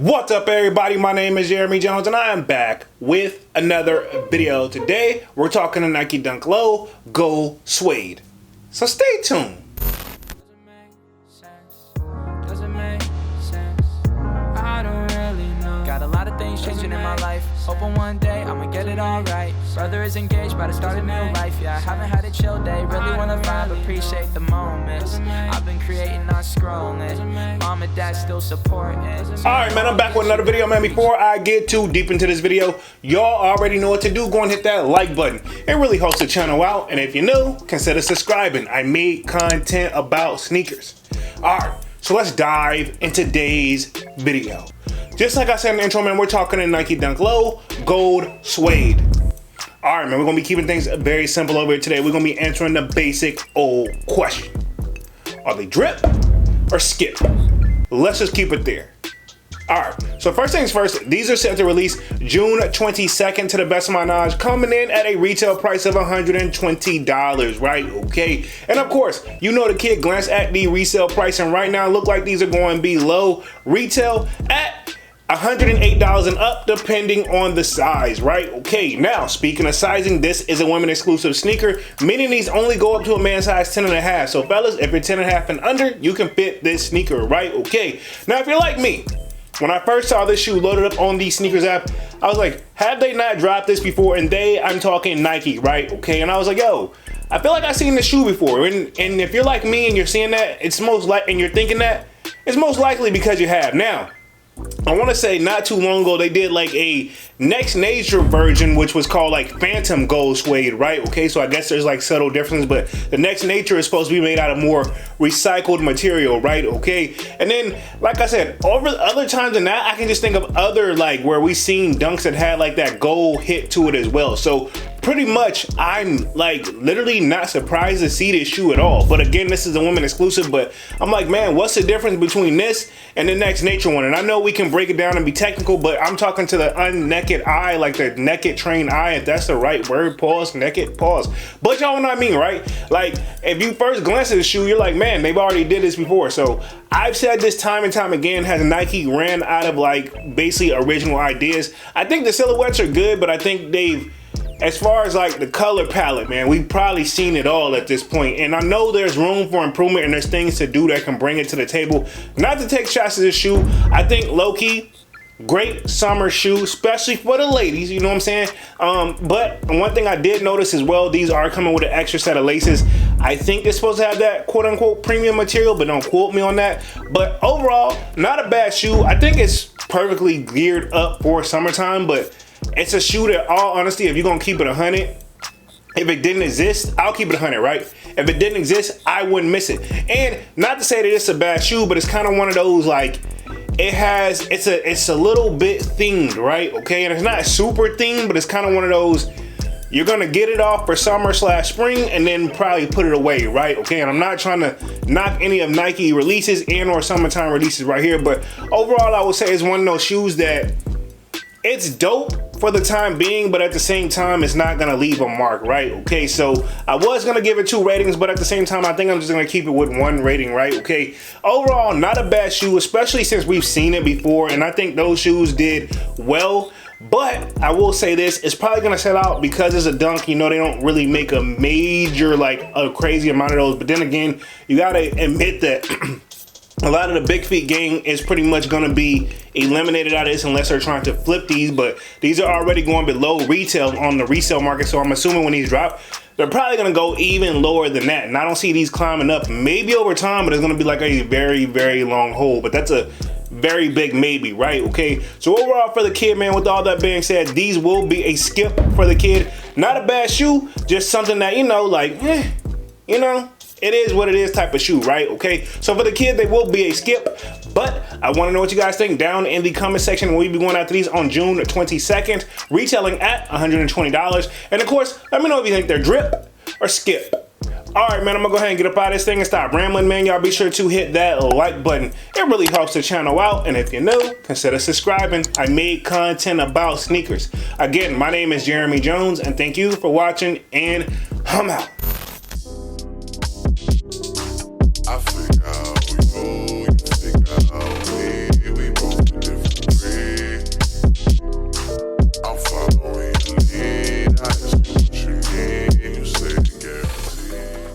What's up everybody, my name is Jeremy Jones and I am back with another video. Today we're talking to Nike Dunk Low Gold Suede. So stay tuned. Got a lot of things changing in my life. Hoping one day I'ma get it all right. Brother is engaged, about to start a new life. Yeah, I haven't had a chill day. Really wanna vibe, appreciate the moments. I've been creating, not scrolling. Mom and dad still supporting. Alright man, I'm back with another video, man. Before I get too deep into this video, y'all already know what to do. Go and hit that like button. It really helps the channel out. And if you're new, consider subscribing. I made content about sneakers. Alright, so let's dive into today's video. Just like I said in the intro, man, we're talking to Nike Dunk Low Gold Suede. All right, man, we're gonna be keeping things very simple over here today. We're gonna be answering the basic old question. Are they drip or skip? Let's just keep it there. All right, so first things first, these are set to release June 22nd to the best of my knowledge, coming in at a retail price of $120, right? Okay, and of course, you know the kid glanced at the resale price, and right now, look like these are going to be low retail at $108 and up depending on the size, right? Okay, now speaking of sizing, this is a women exclusive sneaker, meaning these only go up to a man size 10.5. So fellas, if you're 10.5 and under, you can fit this sneaker, right? Okay, now if you're like me, when I first saw this shoe loaded up on the sneakers app, I was like, have they not dropped this before? And I'm talking Nike, right? Okay, and I was like, yo, I feel like I've seen this shoe before. And if you're like me and you're seeing that, and you're thinking that, it's most likely because you have. Now, I want to say not too long ago, they did like a Next Nature version, which was called like Phantom Gold Suede, right? Okay, so I guess there's like subtle differences, but the Next Nature is supposed to be made out of more recycled material, right? Okay, and then like I said, over other times than that, I can just think of other like where we seen dunks that had like that gold hit to it as well. So pretty much, I'm like literally not surprised to see this shoe at all. But again, this is a women exclusive, but I'm like, man, what's the difference between this and the Next Nature one? And I know we can break it down and be technical, but I'm talking to the unnaked eye, like the naked trained eye, if that's the right word. Pause, naked, pause. But y'all know what I mean, right? Like, if you first glance at the shoe, you're like, man, they've already did this before. So I've said this time and time again, has Nike ran out of like basically original ideas. I think the silhouettes are good, but I think they've, as far as like the color palette, man, we've probably seen it all at this point. And I know there's room for improvement and there's things to do that can bring it to the table. Not to take shots at this shoe. I think low-key, great summer shoe, especially for the ladies, you know what I'm saying? But one thing I did notice as well, these are coming with an extra set of laces. I think they're supposed to have that quote unquote premium material, but don't quote me on that. But overall, not a bad shoe. I think it's perfectly geared up for summertime, but it's a shoe that, all honesty, if you're gonna keep it 100, if it didn't exist, I'll keep it 100, right? If it didn't exist, I wouldn't miss it. And not to say that it's a bad shoe, but it's kind of one of those like, it's a little bit themed, right? Okay, and it's not super themed, but it's kind of one of those, you're gonna get it off for summer/spring and then probably put it away, right? Okay, and I'm not trying to knock any of Nike releases and or summertime releases right here, but overall I would say it's one of those shoes that it's dope for the time being, but at the same time, it's not gonna leave a mark, right? Okay, so I was gonna give it 2 ratings, but at the same time, I think I'm just gonna keep it with 1 rating, right? Okay, overall, not a bad shoe, especially since we've seen it before, and I think those shoes did well. But I will say this, it's probably gonna sell out because it's a dunk. You know, they don't really make a major, like a crazy amount of those. But then again, you gotta admit that a lot of the big feet gang is pretty much going to be eliminated out of this unless they're trying to flip these, but these are already going below retail on the resale market, so I'm assuming when these drop, they're probably going to go even lower than that, and I don't see these climbing up maybe over time, but it's going to be like a very, very long hole, but that's a very big maybe, right? Okay, so overall for the kid, man, with all that being said, these will be a skip for the kid. Not a bad shoe, just something that, you know, like, you know, it is what it is type of shoe, right? Okay, so for the kid, they will be a skip, but I want to know what you guys think down in the comment section. We'll be going after these on June 22nd, retailing at $120. And of course, let me know if you think they're drip or skip. All right, man, I'm gonna go ahead and get up out of this thing and stop rambling, man. Y'all be sure to hit that like button. It really helps the channel out. And if you're new, consider subscribing. I made content about sneakers. Again, my name is Jeremy Jones, and thank you for watching, and I'm out.